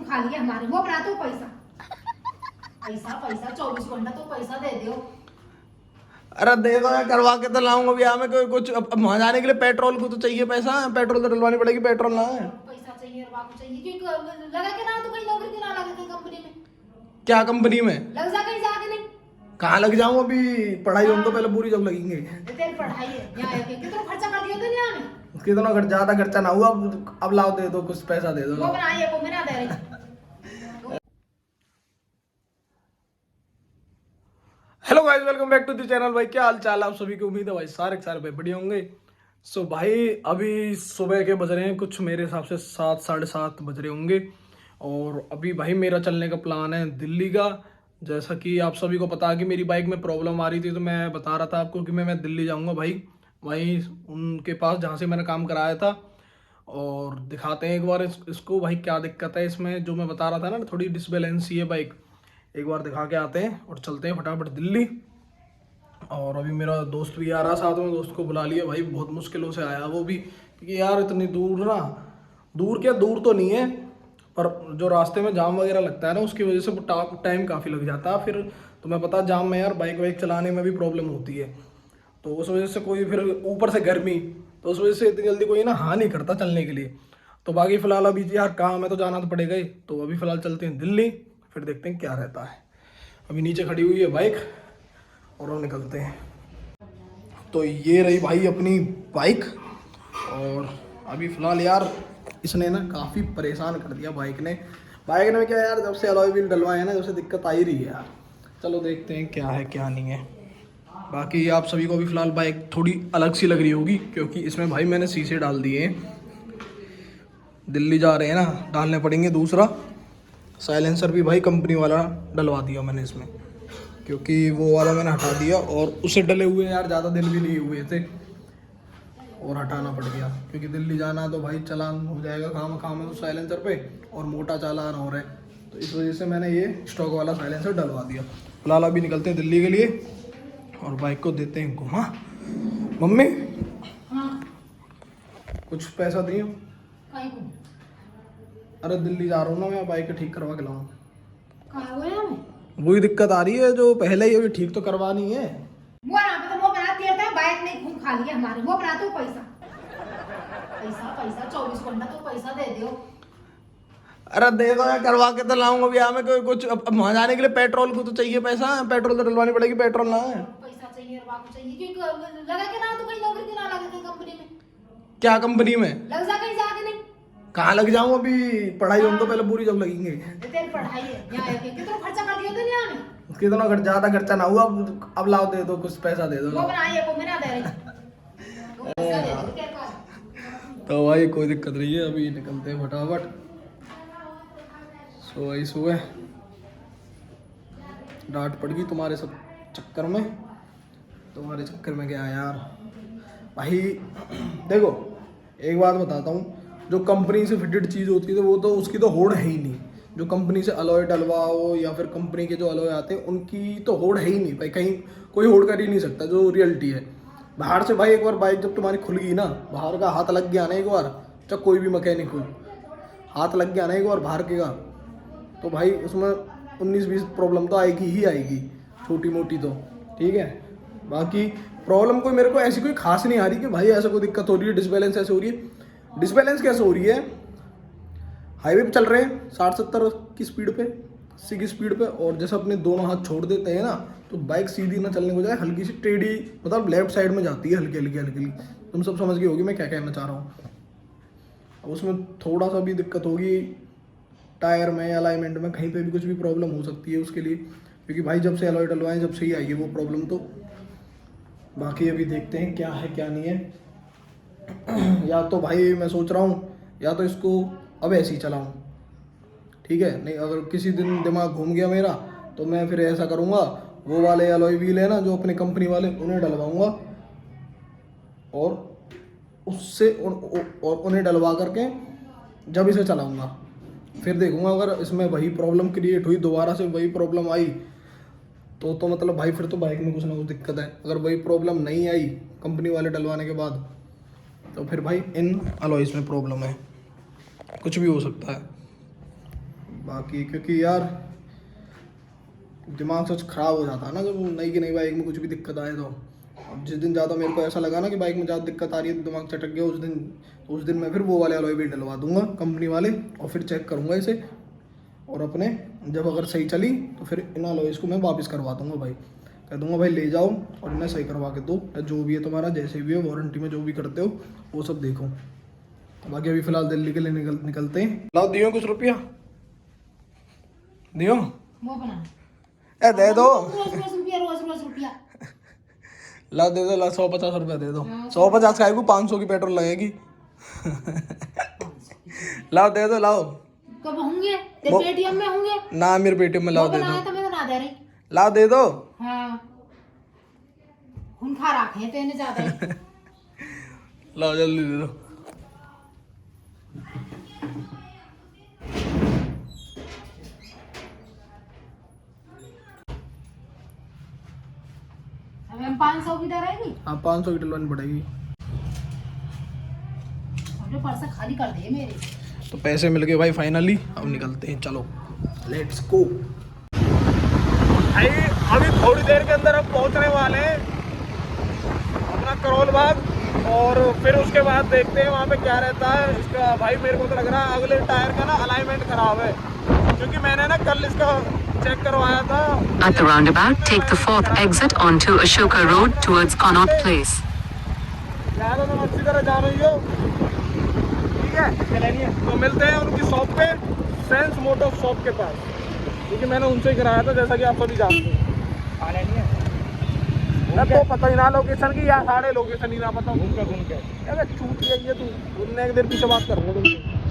खा लिया हमारे, वो बना तो पैसा पैसा पैसा 24 घंटा तो पैसा दे दो। अरे देखो यार, करवा के तो लाऊंगा भैया मैं कोई कुछ। अब वहां जाने के लिए पेट्रोल को तो चाहिए पैसा, पेट्रोल तो डलवानी पड़ेगी, पेट्रोल ना है। पैसा चाहिए और बापू चाहिए, क्योंकि लगा के ना तो कहीं नौकरी के ना लगे कहीं कंपनी में, क्या कंपनी में लग जा कहीं जाके नहीं। कहाँ लग जाऊं अभी, पढ़ाई होने तो पहले पूरी जब लगेंगे। तेरी पढ़ाई है यहाँ आके कितना खर्चा कर दिया था यहाँ में। कितना ज्यादा खर्चा ना हुआ, अब लाओ दे दो कुछ पैसा दे दो। वो बनाई है, वो मेरा दे रही। Hello guys, welcome back to the channel. भाई क्या हाल चाल है आप सभी की, उम्मीद है भाई सारे भाई बढ़िया होंगे। सो भाई अभी सुबह के बज रहे हैं कुछ मेरे हिसाब से 7 साढ़े 7 बज रहे होंगे। और अभी भाई मेरा चलने का प्लान है दिल्ली का। जैसा कि आप सभी को पता है कि मेरी बाइक में प्रॉब्लम आ रही थी, तो मैं बता रहा था आपको कि मैं दिल्ली जाऊँगा भाई, वहीं उनके पास जहाँ से मैंने काम कराया था। और दिखाते हैं एक बार इसको भाई क्या दिक्कत है इसमें, जो मैं बता रहा था ना थोड़ी डिसबैलेंसी है बाइक। एक बार दिखा के आते हैं और चलते हैं फटाफट दिल्ली। और अभी मेरा दोस्त भी आ रहा साथ में, दोस्त को बुला लिया भाई, बहुत मुश्किलों से आया वो भी, क्योंकि यार इतनी दूर ना, दूर क्या दूर तो नहीं है, पर जो रास्ते में जाम वगैरह लगता है ना उसकी वजह से वो टाइम काफ़ी लग जाता है। फिर तुम्हें पता जाम में यार बाइक वाइक चलाने में भी प्रॉब्लम होती है, तो उस वजह से कोई, फिर ऊपर से गर्मी, तो उस वजह से इतनी जल्दी कोई ना हाँ नहीं करता चलने के लिए। तो बाकी फ़िलहाल अभी यार काम है तो जाना तो पड़ेगा ही, तो अभी फ़िलहाल चलते हैं दिल्ली, फिर देखते हैं क्या रहता है। अभी नीचे खड़ी हुई है बाइक और हम निकलते हैं। तो ये रही भाई अपनी बाइक। और अभी फ़िलहाल यार इसने ना काफ़ी परेशान कर दिया बाइक ने क्या यार, जब से अलॉय व्हील डलवाए हैं ना, जब से दिक्कत आ ही रही है यार। चलो देखते हैं क्या है क्या नहीं है। बाकी आप सभी को भी फ़िलहाल बाइक थोड़ी अलग सी लग रही होगी, क्योंकि इसमें भाई मैंने शीशे डाल दिए हैं। दिल्ली जा रहे हैं ना, डालने पड़ेंगे दूसरा। साइलेंसर भी भाई कंपनी वाला डलवा दिया मैंने इसमें, क्योंकि वो वाला मैंने हटा दिया और उसे डले हुए यार ज़्यादा दिन भी नहीं हुए थे और हटाना पड़ गया, क्योंकि दिल्ली जाना तो भाई चालान हो जाएगा काम है उस साइलेंसर पे, और मोटा चालान हो रहा है, तो इस वजह से मैंने ये स्टॉक वाला साइलेंसर डलवा दिया। फिलहाल अभी निकलते हैं दिल्ली के लिए और बाइक को देते हैं घुमा। मम्मी कुछ पैसा दिए? अरे दिल्ली जा रहा हूँ ना मैं, बाइक ठीक करवा के लाऊँ। वही दिक्कत आ रही है जो पहले ही, अभी ठीक तो करवानी है। वो यहाँ पे तो वो बना दिया था, बाइक नहीं घूम खा लिया हमारे, वो बना तो पैसा पैसा पैसा 24 घंटा तो पैसा दे दो। अरे देखो यार, करवा के तो लाऊंगा भैया मैं कोई कुछ। अब वहां जाने के लिए पेट्रोल को तो चाहिए पैसा, पेट्रोल तो डलवानी पड़ेगी, पेट्रोल ना है। पैसा चाहिए और बापू चाहिए, क्योंकि लगा के ना तो कहीं नौकरी के ना लगे कहीं कंपनी में, क्या कंपनी में लग जा कहीं जाके नहीं। कहाँ लग जाऊं अभी, पढ़ाई होने तो पहले पूरी जब लगेंगे। तेरी पढ़ाई है यहाँ आके कितना खर्चा कर दिया था यहाँ में। कितना ज्यादा खर्चा ना हुआ, अब लाओ दे दो कुछ पैसा दे दो। वो बनाई है, वो मेरा दे रही। वो पैसा दे दो क्या कर। तो भाई कोई दिक्कत नहीं है, अभी निकलते हैं फटाफट। सो भाई सुबह डांट पड़ गई तुम्हारे सब चक्कर में, तुम्हारे चक्कर में क्या यार भाई। देखो एक बात बताता हूँ, जो कंपनी से फिटेड चीज़ होती है वो तो उसकी तो होड़ है ही नहीं। जो कंपनी से अलॉय डलवाओ या फिर कंपनी के जो अलॉय आते हैं उनकी तो होड़ है ही नहीं भाई, कहीं कोई होड़ कर ही नहीं सकता, जो रियलिटी है। बाहर से भाई एक बार बाइक जब तुम्हारी खुल गई ना, बाहर का हाथ लग गया ना एक बार, चाहे कोई भी मैकेनिक हो, हाथ लग गया ना एक बार बाहर के का, तो भाई उसमें 19-20 प्रॉब्लम तो आएगी ही आएगी, छोटी मोटी तो ठीक है। बाकी प्रॉब्लम कोई मेरे को ऐसी कोई खास नहीं आ रही कि भाई ऐसा कोई दिक्कत हो रही है, डिसबैलेंस ऐसे हो रही है। डिसबैलेंस कैसे हो रही है, हाईवे पे चल रहे हैं 60-70 की स्पीड पे, 80 की स्पीड पे, और जैसे अपने दोनों हाथ छोड़ देते हैं ना तो बाइक सीधी ना चलने को जाए, हल्की सी टेढ़ी, मतलब लेफ्ट साइड में जाती है हल्की हल्की। तुम सब समझ गए होगी मैं क्या कहना चाह रहा हूँ। अब उसमें थोड़ा सा भी दिक्कत होगी टायर में, अलाइनमेंट में, कहीं पे भी कुछ भी प्रॉब्लम हो सकती है उसके लिए, क्योंकि भाई जब से अलॉय डलवाएं जब से ही आई है वो प्रॉब्लम। तो बाकी अभी देखते हैं क्या है क्या नहीं है। या तो भाई मैं सोच रहा हूँ या तो इसको अब ऐसे ही चलाऊँ, ठीक है, नहीं अगर किसी दिन दिमाग घूम गया मेरा तो मैं फिर ऐसा करूँगा, वो वाले अलॉय व्हील है ना जो अपने कंपनी वाले, उन्हें डलवाऊँगा और उससे और उन्हें डलवा करके जब इसे चलाऊँगा फिर देखूँगा, अगर इसमें वही प्रॉब्लम क्रिएट हुई, दोबारा से वही प्रॉब्लम आई तो मतलब भाई फिर तो बाइक में कुछ ना कुछ दिक्कत है। अगर वही प्रॉब्लम नहीं आई कंपनी वाले डलवाने के बाद, तो फिर भाई इन अलॉयज़ में प्रॉब्लम है, कुछ भी हो सकता है। बाकी क्योंकि यार दिमाग सच खराब हो जाता है ना जब नई की नई बाइक में कुछ भी दिक्कत आए तो। अब जिस दिन ज़्यादा मेरे को ऐसा लगा ना कि बाइक में ज़्यादा दिक्कत आ रही है तो दिमाग चटक गया उस दिन मैं फिर वो वाले अलॉय भी डलवा दूंगा कंपनी वाले और फिर चेक करूंगा इसे। और अपने जब अगर सही चली तो फिर इन अलॉयज़ को मैं वापस करवा दूंगा भाई, कह दूंगा भाई ले जाओ और इन्हें सही करवा के दो, या जो भी है तुम्हारा जैसे भी है वारंटी में जो भी करते हो वो सब देखो। बाकी अभी फिलहाल दिल्ली के लिए निकलते हैं। लाओ दियो कुछ रुपया दियो, वो बना ए दे दो, रोज रुपया ला दे दो, ला 150 रुपया दे दो। 150 का आएगी, 500 की पेट्रोल लगेगी। लाओ दे दो, लाओ। कब होंगे तेरे पेटीएम में होंगे ना, मेरे पेटीएम में लाओ दे दो। तो मैं तो ना दे रही, लाओ दे दो। हाँ खून खा रखे हैं तेने ज्यादा ही। लाओ जल्दी दे दो। अब हम 500 की डरेगी। हाँ 500 की डलवानी पड़ेगी। जो पर्स खाली कर दे मेरे। तो पैसे मिल गए भाई फाइनली, अब निकलते हैं, चलो लेट्स गो। भाई अभी थोड़ी देर के अंदर हम पहुंचने वाले हैं अपना करोल बाग, और फिर उसके बाद देखते हैं वहाँ पे क्या रहता है इसका। भाई मेरे को तो लग रहा है अगले टायर का ना अलाइनमेंट खराब है, क्योंकि मैंने ना कल इसका चेक करवाया था। At the roundabout, take the 4th exit onto Ashoka Road towards Connaught Place. यार तुम अच्छी तरह जा रही हो, ठीक है? तो मिलते हैं उनकी शॉप पे, सेंस मोटर शॉप के पास, क्योंकि मैंने उनसे ही कराया था जैसा कि आप सभी जानते हैं। तो पता ही ना लोकेशन की, या सारे लोकेशन ही ना पता घूम के अरे चूत गई है तू, उनने एक देर पीछे बात करूँगा तुमसे।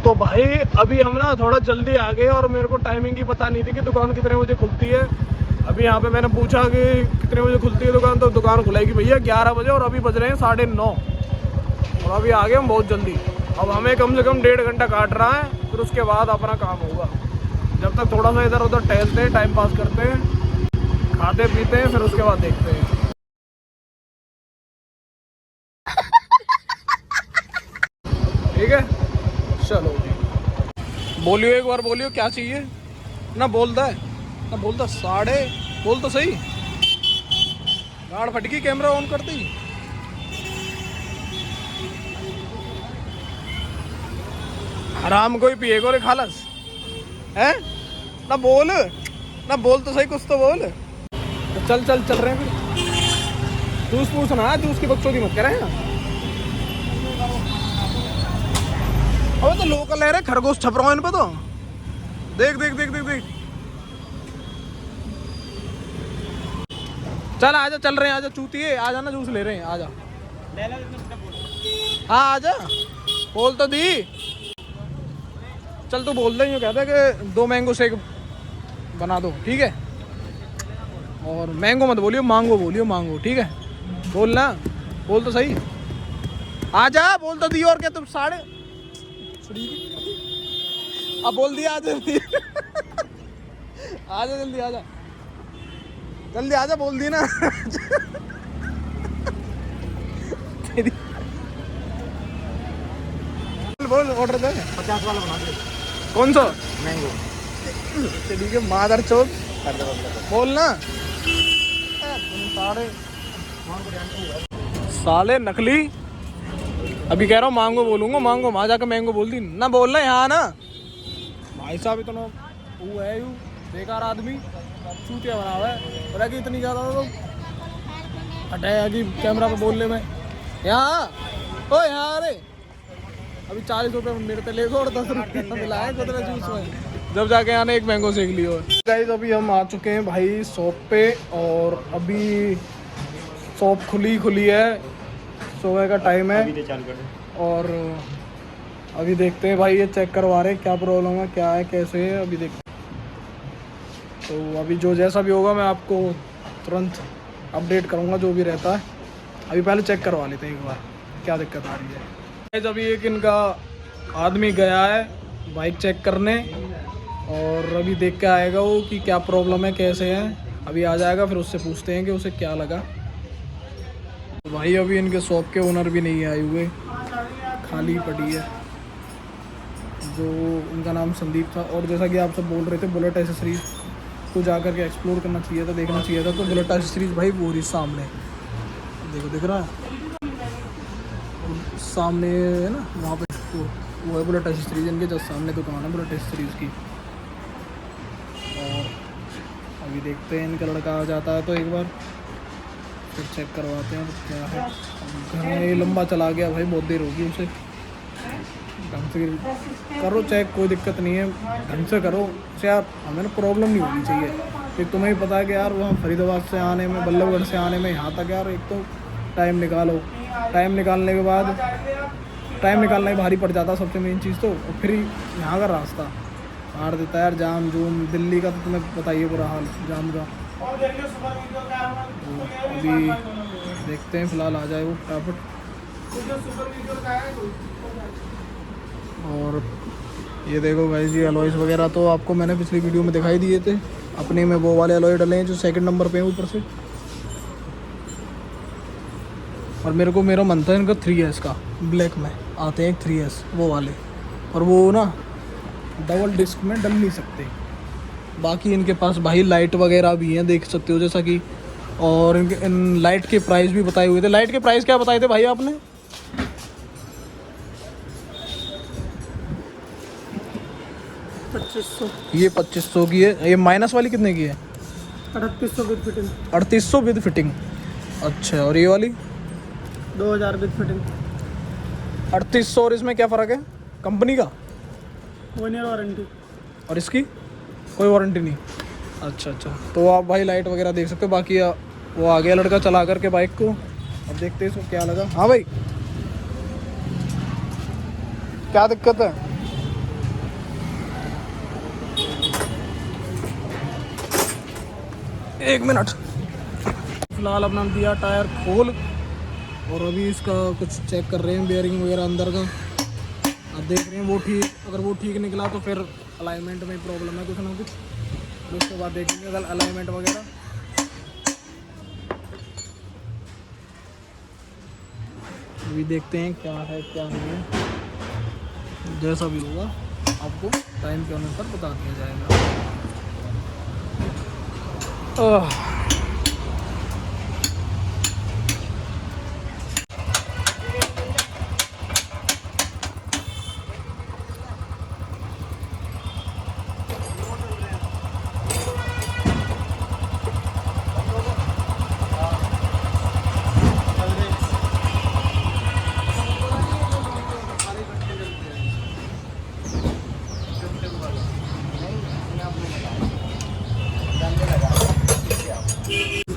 तो भाई अभी हम ना थोड़ा जल्दी आ गए और मेरे को टाइमिंग की पता नहीं थी कि दुकान कितने बजे खुलती है। अभी यहाँ पे मैंने पूछा कि कितने बजे खुलती है दुकान, तो दुकान खुलेगी भैया 11 बजे, और अभी बज रहे हैं 9:30, और अभी आ गए हम बहुत जल्दी। अब हमें कम से कम 1.5 घंटा काट रहा है, फिर उसके बाद अपना काम होगा। जब तक थोड़ा सा इधर उधर टहलते हैं, टाइम पास करते हैं, खाते पीते हैं, फिर उसके बाद देखते हैं। ठीक है चलो जी, बोलियो एक बार, बोलियो क्या चाहिए ना, बोलता है ना, बोलता साढ़े, बोल तो सही। गाड़ फटकी, कैमरा ऑन करते ही। हराम कोई पिएगो रे खालस है ना, बोल ना, बोल तो सही, कुछ तो बोल। तो चल रहे हैं फिर। जूस पूछना, जूस की बकचोदी मत करें ना। अब तो लोकल है रे, खरगोश छप रहा है इन पे तो। देख देख देख देख देख, चल आजा, चल रहे हैं, आजा चूतिए, आजा ना, जूस ले रहे हैं, आजा। हाँ आजा, बोल तो दी। चल तू बोल दे, यूँ कहता है कि 2 मैंगो शेक बना दो, ठीक है? और मैंगो मत बोलियो, मांगो बोलियो, मांगो, ठीक है? बोलना, बोल तो सही, आजा, बोल तो दी। और क्या तुम साढ़े, अब बोल दिया, आजा जल्दी। आजा जल्दी, आजा जल्दी, आजा, बोल दी ना। बोल ऑर्डर दे, 50 वाला बना दे। कौन सा मैंगो? ठीक है, मादर चौथ बोल ना। साले नकली, अभी कह रहा हूँ मांगो बोलूंगा, मांगो, वहाँ जाकर मैंगो बोल दी ना, बोलना यहाँ ना। भाई साहब इतना वो है यू, बेकार आदमी चूतिया बना हुआ है। बोला कि इतनी ज़्यादा तो हटाया कि कैमरा पे बोलने में यहाँ ओ यहाँ अरे अभी 40 रुपये मेरे पे लेगो और 10 रुपये मिला है कुछ जूस में, जब जाके आने एक मैंगो सेक लियो। गाइस अभी हम आ चुके हैं भाई शॉप पे और अभी शॉप खुली है, सुबह का टाइम है और अभी देखते हैं भाई ये चेक करवा रहे हैं क्या प्रॉब्लम है क्या है कैसे है अभी देखते हैं। तो अभी जो जैसा भी होगा मैं आपको तुरंत अपडेट करूँगा जो भी रहता है। अभी पहले चेक करवा लेते हैं एक बार क्या दिक्कत आ रही है। अभी एक इनका आदमी गया है बाइक चेक करने और अभी देख के आएगा वो कि क्या प्रॉब्लम है कैसे है। अभी आ जाएगा फिर उससे पूछते हैं कि उसे क्या लगा। तो भाई अभी इनके शॉप के ओनर भी नहीं आए हुए, खाली पड़ी है। जो उनका नाम संदीप था और जैसा कि आप सब बोल रहे थे बुलेट एसेसरीज को जा कर के एक्सप्लोर करना चाहिए था, देखना चाहिए था। तो बुलेट एसेसरीज भाई वो रही सामने देखो, दिख रहा है सामने है ना वहाँ पे, तो वो है बुलेट एसेसरीज इनके जस्ट सामने दुकान है बुलेट एसेसरीज की। और अभी देखते हैं इनका लड़का आ जाता है तो एक बार फिर चेक करवाते हैं क्या है। घर में ये लंबा चला गया भाई, बहुत देर होगी उसे। ढंग से करो चेक, कोई दिक्कत नहीं है, ढंग से करो उसे यार, हमें ना प्रॉब्लम नहीं होनी चाहिए। फिर तुम्हें भी पता है कि यार वहाँ फरीदाबाद से आने में, बल्लभगढ़ से आने में यहाँ तक यार एक तो टाइम निकालो, टाइम निकालने के बाद टाइम निकालना ही भारी पड़ जाता है सबसे मेन चीज़ तो। और फिर यहाँ का रास्ता मार देता है यार, जाम जूम। दिल्ली का तो तुम्हें बताइए बुरा हाल जाम का। अभी देखते हैं फिलहाल आ जाए वो फटाफट। और ये देखो गाइस ये अलॉयस वगैरह तो आपको मैंने पिछली वीडियो में दिखाई दिए थे। अपने में वो वाले अलॉय डले हैं जो सेकंड नंबर पे हैं ऊपर से। और मेरा मन था इनका 3S का, ब्लैक में आते हैं 3S वो वाले, और वो ना डबल डिस्क में डल नहीं सकते। बाकी इनके पास भाई लाइट वगैरह भी हैं, देख सकते हो जैसा कि। और इनके इन लाइट के प्राइस भी बताए हुए थे। लाइट के प्राइस क्या बताए थे भाई आपने? ये 2500 की है। ये माइनस वाली कितने की है? 3800 विद फिटिंग। 3800 with fitting. अच्छा, और ये वाली 2000 विद फिटिंग। 3800। और इसमें क्या फ़र्क है कंपनी का? 1 ईयर वारंटी। और इसकी कोई वारंटी नहीं? अच्छा, तो आप भाई लाइट वगैरह देख सकते हो। बाकी वो आ गया लड़का चला करके बाइक को, अब देखते हैं इसको क्या लगा। हाँ भाई क्या दिक्कत है? एक मिनट। फिलहाल अपना दिया टायर खोल और अभी इसका कुछ चेक कर रहे हैं, बेयरिंग वगैरह अंदर का। अब देख रहे हैं वो ठीक, अगर वो ठीक निकला तो फिर अलाइनमेंट में प्रॉब्लम है कुछ ना कुछ, तो उसके बाद देखेंगे अगर अलाइनमेंट वगैरह। अभी देखते हैं क्या है क्या नहीं है। जैसा भी होगा आपको टाइम के अनुसार बता दिया जाएगा।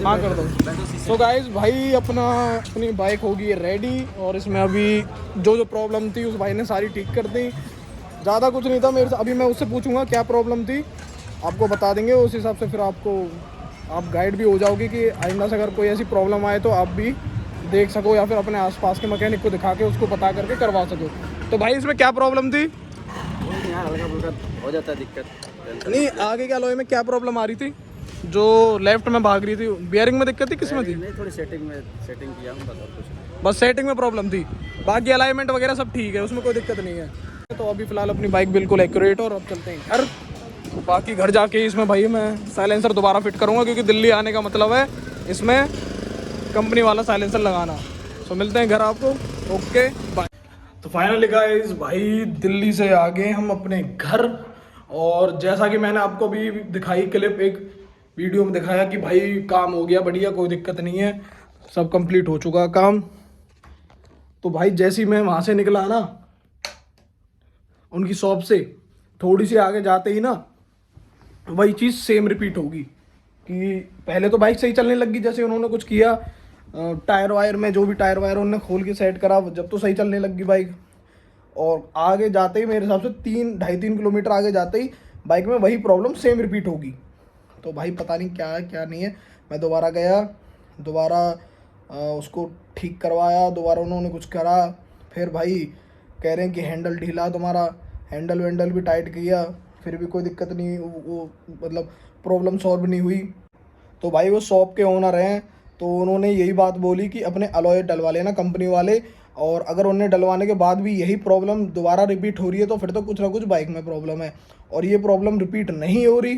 हाँ कर दो। तो गाइस भाई अपनी बाइक होगी रेडी और इसमें अभी जो प्रॉब्लम थी उस भाई ने सारी ठीक कर दी। ज़्यादा कुछ नहीं था मेरे से। अभी मैं उससे पूछूंगा क्या प्रॉब्लम थी, आपको बता देंगे। उस हिसाब से फिर आप गाइड भी हो जाओगे कि आइंदा से अगर कोई ऐसी प्रॉब्लम आए तो आप भी देख सको या फिर अपने आसपास के मैकेनिक को दिखा के उसको पता करके करवा सको। तो भाई इसमें क्या प्रॉब्लम थी? हल्का फुल्का हो जाता है दिक्कत। नहीं, आगे के अलॉय में क्या प्रॉब्लम आ रही थी जो लेफ्ट में भाग रही थी? बियरिंग में दिक्कत थी? किस में थी? नहीं, थोड़ी सेटिंग किया हूँ, बस और कुछ नहीं। बस सेटिंग में प्रॉब्लम थी, बाकी अलाइनमेंट वगैरह सब ठीक है, उसमें कोई दिक्कत नहीं है। तो अभी फ़िलहाल अपनी बाइक बिल्कुल एक्यूरेट और अब चलते हैं घर। बाकी घर जाके इसमें भाई मैं साइलेंसर दोबारा फिट करूँगा क्योंकि दिल्ली आने का मतलब है इसमें कंपनी वाला साइलेंसर लगाना। तो मिलते हैं घर आपको। Okay bye. तो फाइनली गाइस भाई दिल्ली से आ गए हम अपने घर और जैसा कि मैंने आपको भी दिखाई क्लिप, एक वीडियो में दिखाया कि भाई काम हो गया बढ़िया, कोई दिक्कत नहीं है, सब कंप्लीट हो चुका काम। तो भाई जैसे ही मैं वहाँ से निकला ना उनकी शॉप से, थोड़ी सी आगे जाते ही ना वही चीज़ सेम रिपीट होगी कि पहले तो बाइक सही चलने लगी, जैसे उन्होंने कुछ किया टायर वायर में, जो भी टायर वायर उन्होंने खोल के सेट करा, जब तो सही चलने लगी बाइक। और आगे जाते ही मेरे हिसाब से 2.5-3 किलोमीटर आगे जाते ही बाइक में वही प्रॉब्लम सेम रिपीट होगी। तो भाई पता नहीं क्या है क्या नहीं है। मैं दोबारा गया, दोबारा उसको ठीक करवाया, दोबारा उन्होंने कुछ करा, फिर भाई कह रहे हैं कि हैंडल ढीला, तुम्हारा हैंडल वैंडल भी टाइट किया, फिर भी कोई दिक्कत नहीं, वो मतलब प्रॉब्लम सॉल्व नहीं हुई। तो भाई वो शॉप के ओनर हैं, तो उन्होंने यही बात बोली कि अपने अलॉय डलवा लेना कंपनी वाले, और अगर उन्हें डलवाने के बाद भी यही प्रॉब्लम दोबारा रिपीट हो रही है तो फिर तो कुछ ना कुछ बाइक में प्रॉब्लम है, और ये प्रॉब्लम रिपीट नहीं हो रही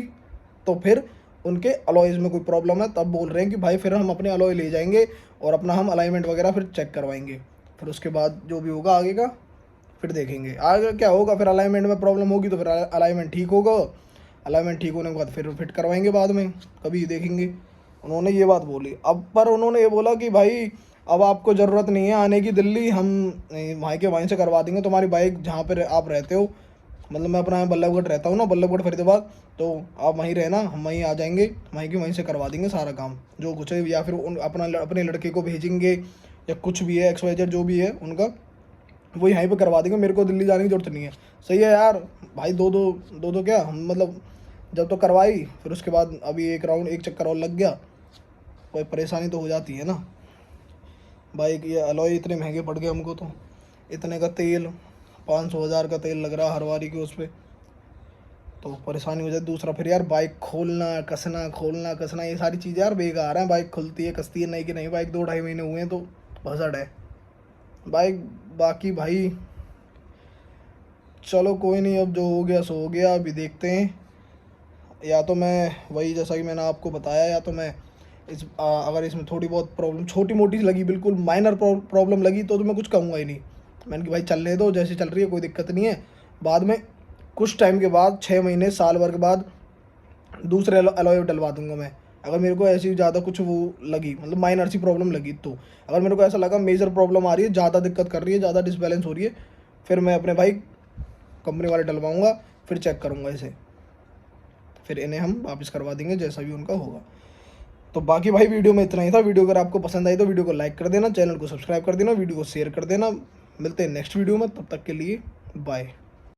तो फिर उनके अलॉयज़ में कोई प्रॉब्लम है। तब बोल रहे हैं कि भाई फिर हम अपने अलॉय ले जाएंगे और अपना हम अलाइनमेंट वगैरह फिर चेक करवाएंगे, फिर उसके बाद जो भी होगा आगे का फिर देखेंगे आगे क्या होगा। फिर अलाइनमेंट में प्रॉब्लम होगी तो फिर अलाइनमेंट ठीक होगा, अलाइनमेंट ठीक होने के बाद फिर फिट करवाएंगे बाद में, कभी देखेंगे। उन्होंने ये बात बोली। अब पर उन्होंने ये बोला कि भाई अब आपको ज़रूरत नहीं है आने की दिल्ली, हम वहीं से करवा देंगे तुम्हारी बाइक जहाँ पर आप रहते हो। मतलब मैं अपना बल्लभगढ़ रहता हूँ ना, बल्लभगढ़ फरीदाबाद, तो आप वहीं रहना, हम वहीं आ जाएंगे, वहीं से करवा देंगे सारा काम जो कुछ है, या फिर अपने लड़के को भेजेंगे या कुछ भी है XYZ जो भी है उनका, वो यहीं पे करवा देंगे, मेरे को दिल्ली जाने की जरूरत नहीं है। सही है यार भाई, दो क्या हम मतलब जब तो करवाई, फिर उसके बाद अभी एक चक्कर और लग गया, कोई परेशानी तो हो जाती है ना। बाइक ये अलॉय इतने महंगे पड़ गए हमको, तो इतने का तेल 500-1000 का तेल लग रहा हर बारी के उस पर, तो परेशानी हो जाती। दूसरा फिर यार बाइक खोलना कसना ये सारी चीज़ें यार बेकार हैं। बाइक खुलती है कसती है नहीं कि नहीं, बाइक 2-2.5 महीने हुए हैं तो भसड़ है बाइक। बाकी भाई चलो कोई नहीं, अब जो हो गया सो हो गया, अभी देखते हैं। या तो मैं वही जैसा कि मैंने आपको बताया, या तो मैं अगर इसमें थोड़ी बहुत प्रॉब्लम छोटी मोटी लगी, बिल्कुल माइनर प्रॉब्लम लगी तो मैं कुछ कहूँगा ही नहीं। मैंने कि भाई चलने दो, जैसे चल रही है कोई दिक्कत नहीं है, बाद में कुछ टाइम के बाद 6 महीने साल भर के बाद दूसरे अलॉय डलवा दूंगा मैं। अगर मेरे को ऐसी ज़्यादा कुछ वो लगी, मतलब माइनर सी प्रॉब्लम लगी, तो अगर मेरे को ऐसा लगा मेजर प्रॉब्लम आ रही है, ज़्यादा दिक्कत कर रही है, ज़्यादा डिसबैलेंस हो रही है, फिर मैं अपने भाई कंपनी वाले डलवाऊँगा, फिर चेक करूँगा इसे, फिर इन्हें हम वापस करवा देंगे जैसा भी उनका होगा। तो बाकी भाई वीडियो में इतना ही था। वीडियो अगर आपको पसंद आई तो वीडियो को लाइक कर देना, चैनल को सब्सक्राइब कर देना, वीडियो को शेयर कर देना। मिलते हैं नेक्स्ट वीडियो में, तब तक के लिए बाय।